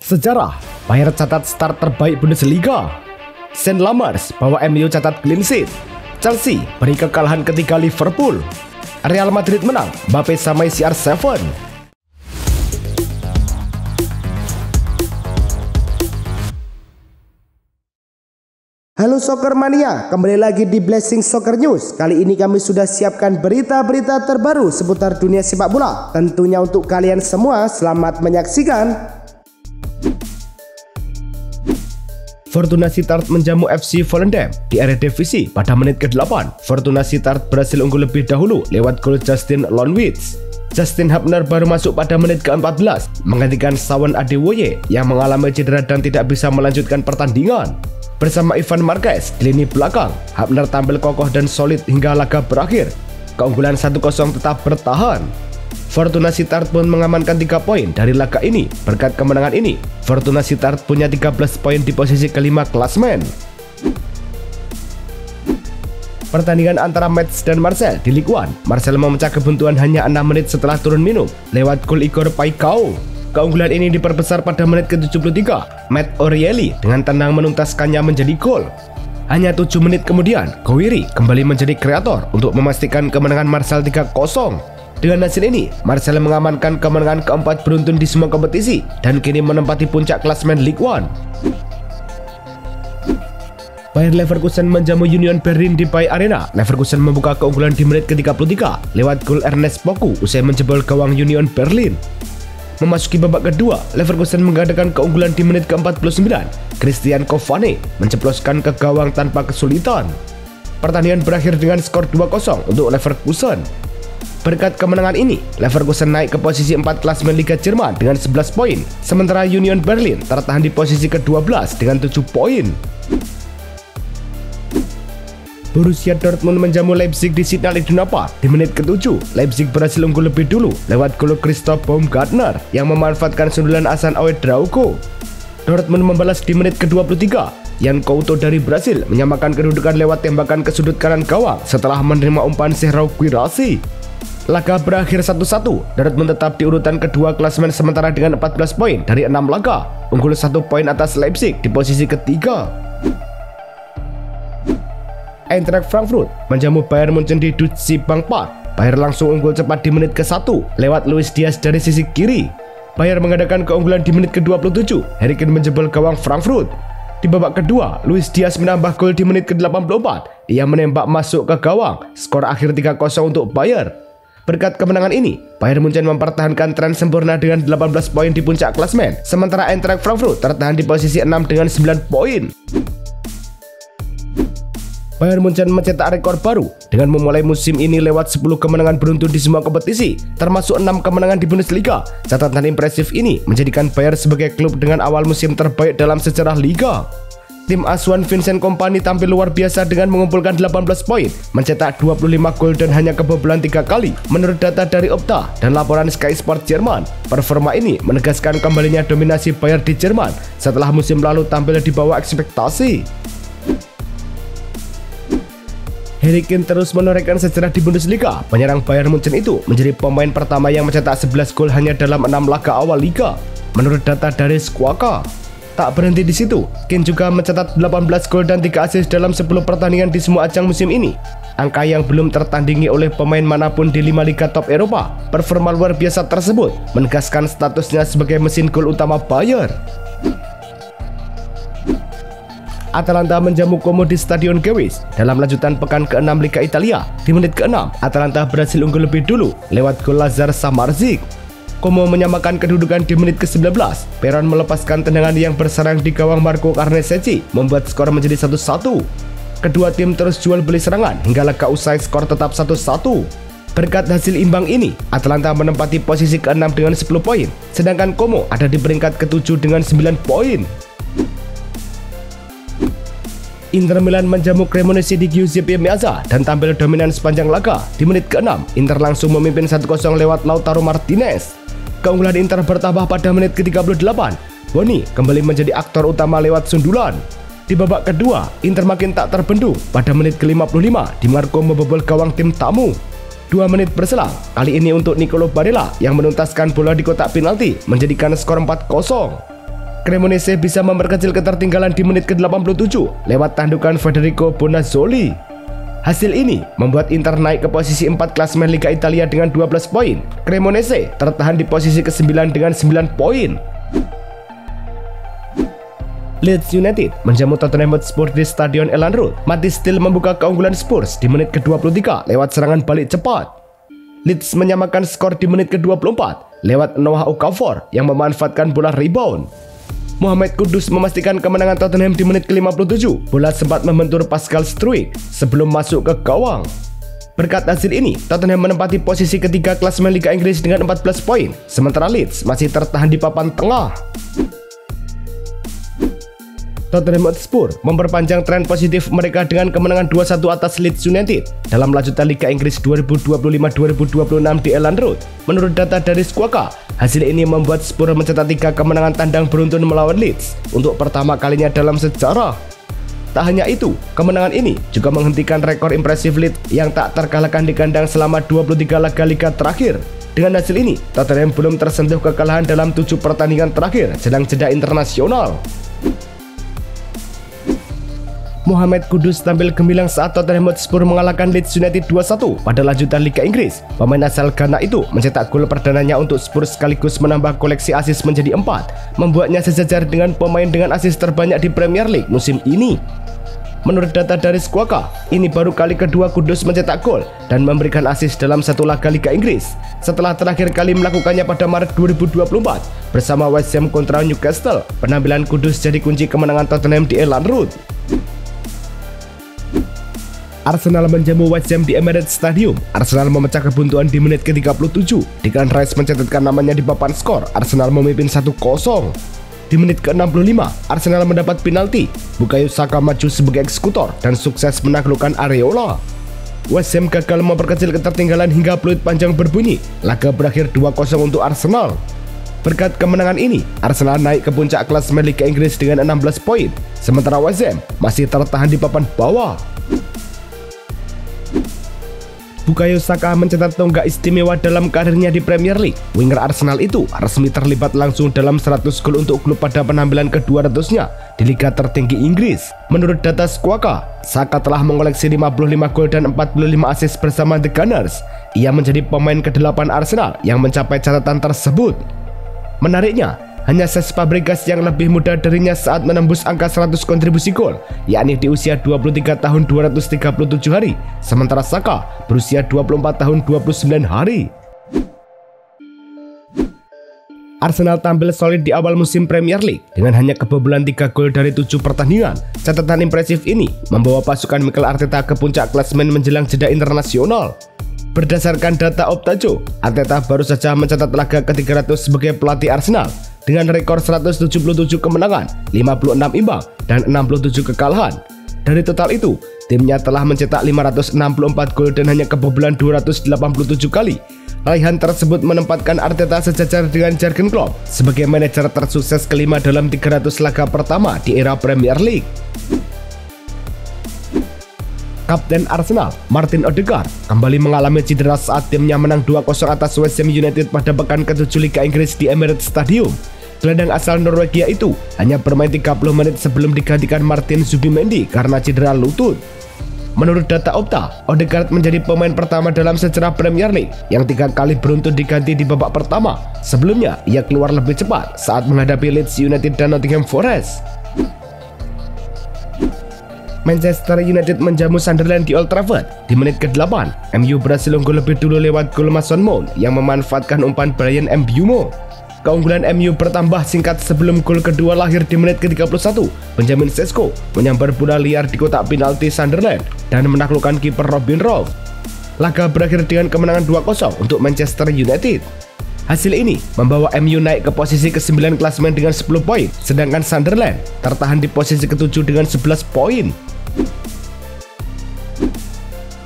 Sejarah, Bayer catat start terbaik Bundesliga. St. Lammers bawa MU catat clean sheet. Chelsea beri kekalahan ketika Liverpool. Real Madrid menang, Mbappe samai CR7. Halo Soccer Mania, kembali lagi di Blessing Soccer News. Kali ini kami sudah siapkan berita-berita terbaru seputar dunia sepak bola. Tentunya untuk kalian semua, selamat menyaksikan. Fortuna Sittard menjamu FC Volendam di Eredivisie pada menit ke-8. Fortuna Sittard berhasil unggul lebih dahulu lewat gol Justin Lonwitz. Justin Hubner baru masuk pada menit ke-14 menggantikan Sawan Adewoye yang mengalami cedera dan tidak bisa melanjutkan pertandingan. Bersama Ivan Marquez di lini belakang, Hubner tampil kokoh dan solid hingga laga berakhir. Keunggulan 1-0 tetap bertahan. Fortuna Sittard pun mengamankan 3 poin dari laga ini. Berkat kemenangan ini, Fortuna Sittard punya 13 poin di posisi kelima klasmen. Pertandingan antara Metz dan Marseille di Ligue 1, Marseille memecah kebuntuan hanya 6 menit setelah turun minum lewat gol Igor Paikao. Keunggulan ini diperbesar pada menit ke-73. Matt O'Reilly dengan tenang menuntaskannya menjadi gol. Hanya 7 menit kemudian, Gouiri kembali menjadi kreator untuk memastikan kemenangan Marseille 3-0. Dengan hasil ini, Marseille mengamankan kemenangan keempat beruntun di semua kompetisi dan kini menempati puncak klasemen Ligue 1. Bayer Leverkusen menjamu Union Berlin di Bayer Arena. Leverkusen membuka keunggulan di menit ke-33 lewat gol Ernest Poku usai menjebol gawang Union Berlin. Memasuki babak kedua, Leverkusen mengadakan keunggulan di menit ke-49. Christian Kovane menceploskan ke gawang tanpa kesulitan. Pertandingan berakhir dengan skor 2-0 untuk Leverkusen. Berkat kemenangan ini, Leverkusen naik ke posisi 4 klasemen Liga Jerman dengan 11 poin, sementara Union Berlin tertahan di posisi ke-12 dengan 7 poin. Borussia Dortmund menjamu Leipzig di Signal Iduna Park. Di menit ke-7, Leipzig berhasil unggul lebih dulu lewat gol Christoph Baumgartner yang memanfaatkan sundulan Hasan Ouedraogo. Dortmund membalas di menit ke-23. Jan Couto dari Brasil menyamakan kedudukan lewat tembakan ke sudut kanan gawang setelah menerima umpan Serhou Guirassy. Laga berakhir 1-1. Dortmund tetap di urutan kedua klasemen sementara dengan 14 poin dari 6 laga. Unggul 1 poin atas Leipzig di posisi ketiga. Eintracht Frankfurt menjamu Bayern Munchen di Deutsche Bank Park. Bayern langsung unggul cepat di menit ke-1 lewat Luis Diaz dari sisi kiri. Bayern mengadakan keunggulan di menit ke-27. Harry Kane menjebol gawang Frankfurt. Di babak kedua, Luis Diaz menambah gol di menit ke-84. Ia menembak masuk ke gawang. Skor akhir 3-0 untuk Bayern. Berkat kemenangan ini, Bayern Munchen mempertahankan tren sempurna dengan 18 poin di puncak klasemen, sementara Eintracht Frankfurt tertahan di posisi 6 dengan 9 poin. Bayern Munchen mencetak rekor baru dengan memulai musim ini lewat 10 kemenangan beruntun di semua kompetisi, termasuk 6 kemenangan di Bundesliga. Catatan impresif ini menjadikan Bayern sebagai klub dengan awal musim terbaik dalam sejarah Liga. Tim asuhan Vincent Kompany tampil luar biasa dengan mengumpulkan 18 poin, mencetak 25 gol dan hanya kebobolan 3 kali. Menurut data dari Opta dan laporan Sky Sport Jerman, performa ini menegaskan kembalinya dominasi Bayern di Jerman setelah musim lalu tampil di bawah ekspektasi. Harry Kane terus menorehkan sejarah di Bundesliga. Penyerang Bayern Munchen itu menjadi pemain pertama yang mencetak 11 gol hanya dalam 6 laga awal Liga. Menurut data dari Squawka. Tak berhenti di situ, Kane juga mencatat 18 gol dan 3 assist dalam 10 pertandingan di semua ajang musim ini. Angka yang belum tertandingi oleh pemain manapun di 5 liga top Eropa. Performa luar biasa tersebut menegaskan statusnya sebagai mesin gol utama Bayern. Atalanta menjamu Como di Stadion Gewiss dalam lanjutan pekan ke-6 Liga Italia. Di menit ke-6, Atalanta berhasil unggul lebih dulu lewat gol Lazar Samardzic. Como menyamakan kedudukan di menit ke-19. Peron melepaskan tendangan yang bersarang di gawang Marco Carnesecchi, membuat skor menjadi 1-1. Kedua tim terus jual beli serangan hingga laga usai skor tetap 1-1. Berkat hasil imbang ini, Atalanta menempati posisi ke-6 dengan 10 poin, sedangkan Como ada di peringkat ke-7 dengan 9 poin. Inter Milan menjamu Cremonese di Giuseppe Meazza dan tampil dominan sepanjang laga. Di menit ke-6, Inter langsung memimpin 1-0 lewat Lautaro Martinez. Keunggulan Inter bertambah pada menit ke-38. Boni kembali menjadi aktor utama lewat sundulan. Di babak kedua, Inter makin tak terbendung. Pada menit ke-55, Di Marco membobol gawang tim tamu. 2 menit berselang, kali ini untuk Nicolo Barella yang menuntaskan bola di kotak penalti, menjadikan skor 4-0. Cremonese bisa memperkecil ketertinggalan di menit ke-87 lewat tandukan Federico Bonazzoli. Hasil ini membuat Inter naik ke posisi 4 klasemen Liga Italia dengan 12 poin. Cremonese tertahan di posisi ke-9 dengan 9 poin. Leeds United menjamu Tottenham Hotspur di Stadion Elland Road. Mathys Tel membuka keunggulan Spurs di menit ke-23 lewat serangan balik cepat. Leeds menyamakan skor di menit ke-24 lewat Noah Okafor yang memanfaatkan bola rebound. Mohamed Kudus memastikan kemenangan Tottenham di menit ke-57. Bola sempat membentur Pascal Struijk sebelum masuk ke gawang. Berkat hasil ini, Tottenham menempati posisi ketiga klasemen Liga Inggris dengan 14 poin, sementara Leeds masih tertahan di papan tengah. Tottenham Hotspur memperpanjang tren positif mereka dengan kemenangan 2-1 atas Leeds United dalam lanjutan Liga Inggris 2025-2026 di Elland Road. Menurut data dari Squawka, hasil ini membuat Spurs mencetak 3 kemenangan tandang beruntun melawan Leeds untuk pertama kalinya dalam sejarah. Tak hanya itu, kemenangan ini juga menghentikan rekor impresif Leeds yang tak terkalahkan di kandang selama 23 laga liga terakhir. Dengan hasil ini, Tottenham belum tersentuh kekalahan dalam 7 pertandingan terakhir jelang jeda internasional. Mohamed Kudus tampil gemilang saat Tottenham Hotspur mengalahkan Leeds United 2-1 pada lanjutan Liga Inggris. Pemain asal Ghana itu mencetak gol perdananya untuk Spurs sekaligus menambah koleksi assist menjadi 4, membuatnya sejajar dengan pemain dengan assist terbanyak di Premier League musim ini. Menurut data dari Squawka, ini baru kali kedua Kudus mencetak gol dan memberikan assist dalam satu laga Liga Inggris, setelah terakhir kali melakukannya pada Maret 2024 bersama West Ham kontra Newcastle. Penampilan Kudus jadi kunci kemenangan Tottenham di Elland Road. Arsenal menjamu West Ham di Emirates Stadium. Arsenal memecah kebuntuan di menit ke-37. Declan Rice mencatatkan namanya di papan skor. Arsenal memimpin 1-0. Di menit ke-65, Arsenal mendapat penalti. Bukayo Saka maju sebagai eksekutor dan sukses menaklukkan Areola. West Ham gagal memperkecil ketertinggalan hingga peluit panjang berbunyi. Laga berakhir 2-0 untuk Arsenal. Berkat kemenangan ini, Arsenal naik ke puncak klasemen Liga Inggris dengan 16 poin, sementara West Ham masih tertahan di papan bawah. Bukayo Saka mencetak tonggak istimewa dalam karirnya di Premier League. Winger Arsenal itu resmi terlibat langsung dalam 100 gol untuk klub pada penampilan ke-200-nya di liga tertinggi Inggris. Menurut data Squawka, Saka telah mengoleksi 55 gol dan 45 assist bersama The Gunners. Ia menjadi pemain ke-8 Arsenal yang mencapai catatan tersebut. Menariknya, hanya Cesc Fabregas yang lebih muda darinya saat menembus angka 100 kontribusi gol, yakni di usia 23 tahun 237 hari, sementara Saka berusia 24 tahun 29 hari. Arsenal tampil solid di awal musim Premier League dengan hanya kebobolan 3 gol dari 7 pertandingan. Catatan impresif ini membawa pasukan Mikel Arteta ke puncak klasemen menjelang jeda internasional. Berdasarkan data Optajo, Arteta baru saja mencatat laga ke-300 sebagai pelatih Arsenal dengan rekor 177 kemenangan, 56 imbang, dan 67 kekalahan. Dari total itu, timnya telah mencetak 564 gol dan hanya kebobolan 287 kali. Raihan tersebut menempatkan Arteta sejajar dengan Jurgen Klopp sebagai manajer tersukses kelima dalam 300 laga pertama di era Premier League. Kapten Arsenal, Martin Odegaard, kembali mengalami cedera saat timnya menang 2-0 atas West Ham United pada pekan ke-7 Liga Inggris di Emirates Stadium. Gelandang asal Norwegia itu hanya bermain 30 menit sebelum digantikan Martin Zubimendi karena cedera lutut. Menurut data Opta, Odegaard menjadi pemain pertama dalam sejarah Premier League yang 3 kali beruntun diganti di babak pertama. Sebelumnya, ia keluar lebih cepat saat menghadapi Leeds United dan Nottingham Forest. Manchester United menjamu Sunderland di Old Trafford. Di menit ke-8, MU berhasil unggul lebih dulu lewat gol Mason Mount yang memanfaatkan umpan Bryan Mbeumo. Keunggulan MU bertambah singkat sebelum gol kedua lahir di menit ke-31. Benjamin Sesko menyambar bola liar di kotak penalti Sunderland dan menaklukkan kiper Robin Rowe. Laga berakhir dengan kemenangan 2-0 untuk Manchester United. Hasil ini membawa MU naik ke posisi ke-9 klasemen dengan 10 poin, sedangkan Sunderland tertahan di posisi ke-7 dengan 11 poin.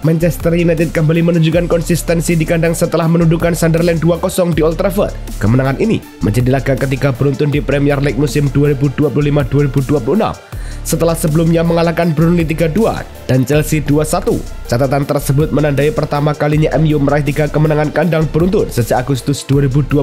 Manchester United kembali menunjukkan konsistensi di kandang setelah menundukkan Sunderland 2-0 di Old Trafford. Kemenangan ini menjadi laga ketiga beruntun di Premier League musim 2025-2026 setelah sebelumnya mengalahkan Burnley 3-2 dan Chelsea 2-1. Catatan tersebut menandai pertama kalinya MU meraih 3 kemenangan kandang beruntun sejak Agustus 2023.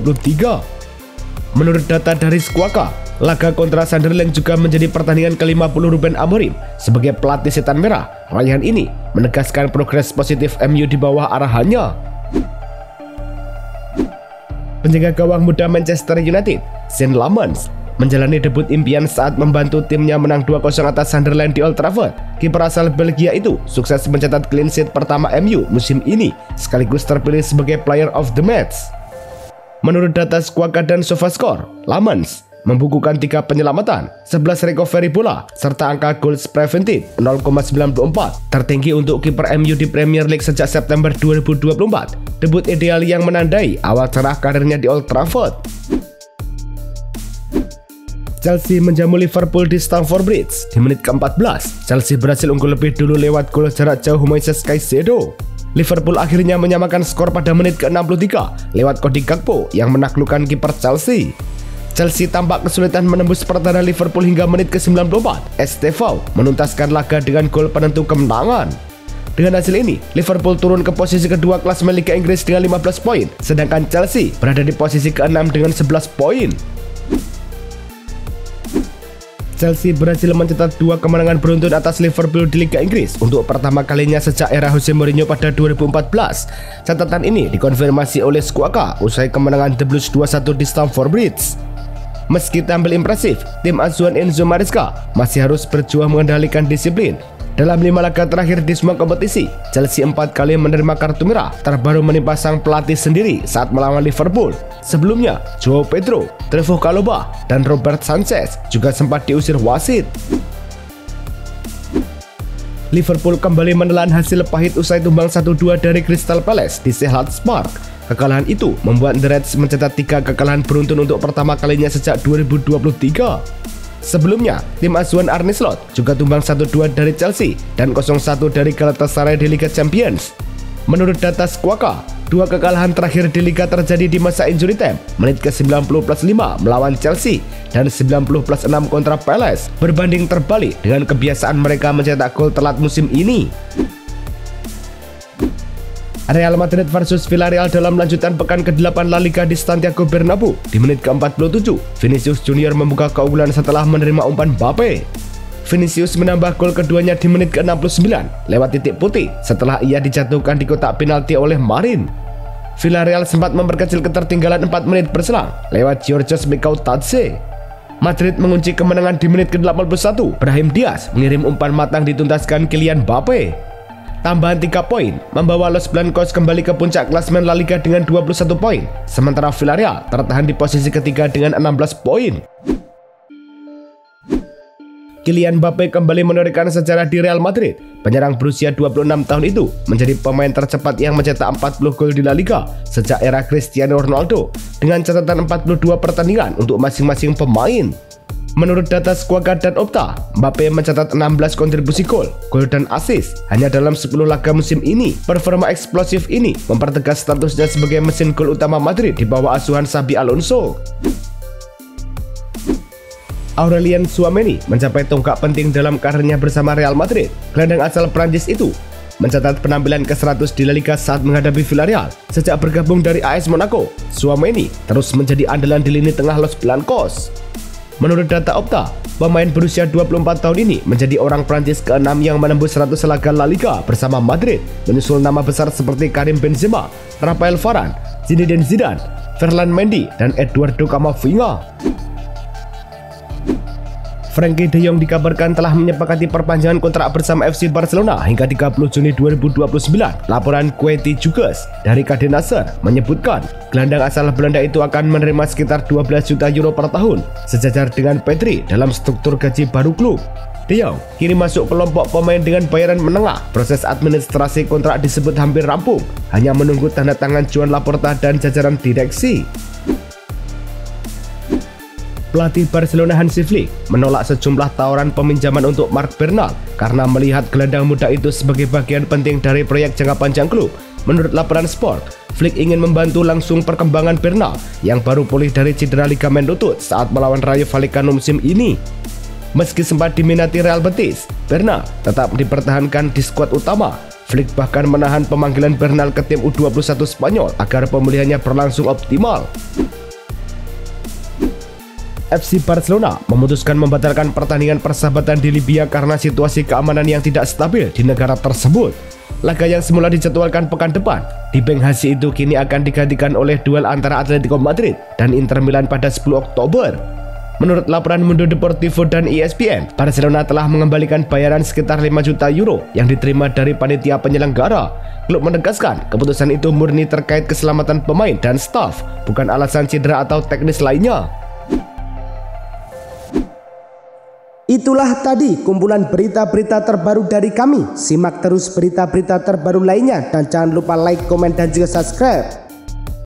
Menurut data dari Squawka, Laga kontra Sunderland juga menjadi pertandingan ke-50 Ruben Amorim sebagai pelatih Setan Merah. Raihan ini menegaskan progres positif MU di bawah arahannya. Penjaga gawang muda Manchester United, Sean Lamens, menjalani debut impian saat membantu timnya menang 2-0 atas Sunderland di Old Trafford. Kiper asal Belgia itu sukses mencatat clean sheet pertama MU musim ini, sekaligus terpilih sebagai Player of the Match. Menurut data Squawka dan SofaScore, Lamens membukukan 3 penyelamatan, 11 recovery bola, serta angka goals preventive 0,94, tertinggi untuk kiper MU di Premier League sejak September 2024. Debut ideal yang menandai awal cerah karirnya di Old Trafford. Chelsea menjamu Liverpool di Stamford Bridge di menit ke-14. Chelsea berhasil unggul lebih dulu lewat gol jarak jauh Moises Caicedo. Liverpool akhirnya menyamakan skor pada menit ke-63 lewat Cody Gakpo yang menaklukkan kiper Chelsea. Chelsea tampak kesulitan menembus pertahanan Liverpool hingga menit ke-94. Estevao menuntaskan laga dengan gol penentu kemenangan. Dengan hasil ini, Liverpool turun ke posisi kedua klasemen Liga Inggris dengan 15 poin, sedangkan Chelsea berada di posisi ke-6 dengan 11 poin. Chelsea berhasil mencetak 2 kemenangan beruntun atas Liverpool di Liga Inggris untuk pertama kalinya sejak era Jose Mourinho pada 2014. Catatan ini dikonfirmasi oleh Squawka usai kemenangan The Blues 2-1 di Stamford Bridge. Meski tampil impresif, tim asuhan Enzo Maresca masih harus berjuang mengendalikan disiplin. Dalam 5 laga terakhir di semua kompetisi, Chelsea 4 kali menerima kartu merah, terbaru menimpa sang pelatih sendiri saat melawan Liverpool. Sebelumnya, Joao Pedro, Trevoh Chalobah, dan Robert Sanchez juga sempat diusir wasit. Liverpool kembali menelan hasil pahit usai tumbang 1-2 dari Crystal Palace di Selhurst Park. Kekalahan itu membuat The Reds mencatat 3 kekalahan beruntun untuk pertama kalinya sejak 2023. Sebelumnya, tim asuhan Arne Slot juga tumbang 1-2 dari Chelsea dan 0-1 dari Galatasaray di Liga Champions. Menurut data Squawka, 2 kekalahan terakhir di Liga terjadi di masa injury time, menit ke-90+5 melawan Chelsea dan 90+6 kontra Palace, berbanding terbalik dengan kebiasaan mereka mencetak gol telat musim ini. Real Madrid versus Villarreal dalam lanjutan pekan ke-8 La Liga di Santiago Bernabeu. Di menit ke-47, Vinicius Junior membuka keunggulan setelah menerima umpan Mbappe. Vinicius menambah gol keduanya di menit ke-69 lewat titik putih setelah ia dijatuhkan di kotak penalti oleh Marin. Villarreal sempat memperkecil ketertinggalan 4 menit berselang lewat Georgios Mikautadze. Madrid mengunci kemenangan di menit ke-81. Brahim Diaz mengirim umpan matang dituntaskan Kylian Mbappe. Tambahan 3 poin membawa Los Blancos kembali ke puncak klasemen La Liga dengan 21 poin, sementara Villarreal tertahan di posisi ketiga dengan 16 poin. Kylian Mbappe kembali menorehkan sejarah di Real Madrid. Penyerang berusia 26 tahun itu menjadi pemain tercepat yang mencetak 40 gol di La Liga sejak era Cristiano Ronaldo dengan catatan 42 pertandingan untuk masing-masing pemain. Menurut data Squawka dan Opta, Mbappe mencatat 16 kontribusi gol dan assist hanya dalam 10 laga musim ini. Performa eksplosif ini mempertegas statusnya sebagai mesin gol utama Madrid di bawah asuhan Xabi Alonso. Aurelien Tchouameni mencapai tonggak penting dalam karirnya bersama Real Madrid. Gelandang asal Prancis itu mencatat penampilan ke-100 di La Liga saat menghadapi Villarreal. Sejak bergabung dari AS Monaco, Tchouameni terus menjadi andalan di lini tengah Los Blancos. Menurut data Opta, pemain berusia 24 tahun ini menjadi orang Prancis ke-6 yang menembus 100 laga La Liga bersama Madrid, menyusul nama besar seperti Karim Benzema, Rafael Varane, Zinedine Zidane, Ferland Mendy, dan Eduardo Camavinga. Frenkie de Jong dikabarkan telah menyepakati perpanjangan kontrak bersama FC Barcelona hingga 30 Juni 2029. Laporan Quetty Juges dari Cadena Ser menyebutkan gelandang asal Belanda itu akan menerima sekitar 12 juta euro per tahun, sejajar dengan Pedri dalam struktur gaji baru klub. De Jong kini masuk kelompok pemain dengan bayaran menengah. Proses administrasi kontrak disebut hampir rampung, hanya menunggu tanda tangan Joan Laporta dan jajaran direksi. Pelatih Barcelona Hansi Flick menolak sejumlah tawaran peminjaman untuk Marc Bernal karena melihat gelandang muda itu sebagai bagian penting dari proyek jangka panjang klub. Menurut laporan Sport, Flick ingin membantu langsung perkembangan Bernal yang baru pulih dari cedera ligamen lutut saat melawan Rayo Vallecano musim ini. Meski sempat diminati Real Betis, Bernal tetap dipertahankan di skuad utama. Flick bahkan menahan pemanggilan Bernal ke tim U21 Spanyol agar pemulihannya berlangsung optimal. FC Barcelona memutuskan membatalkan pertandingan persahabatan di Libya karena situasi keamanan yang tidak stabil di negara tersebut. Laga yang semula dijadwalkan pekan depan di Benghazi itu kini akan digantikan oleh duel antara Atletico Madrid dan Inter Milan pada 10 Oktober. Menurut laporan Mundo Deportivo dan ESPN, Barcelona telah mengembalikan bayaran sekitar 5 juta euro yang diterima dari panitia penyelenggara. Klub menegaskan keputusan itu murni terkait keselamatan pemain dan staf, bukan alasan cedera atau teknis lainnya. Itulah tadi kumpulan berita-berita terbaru dari kami. Simak terus berita-berita terbaru lainnya dan jangan lupa like, komen, dan juga subscribe.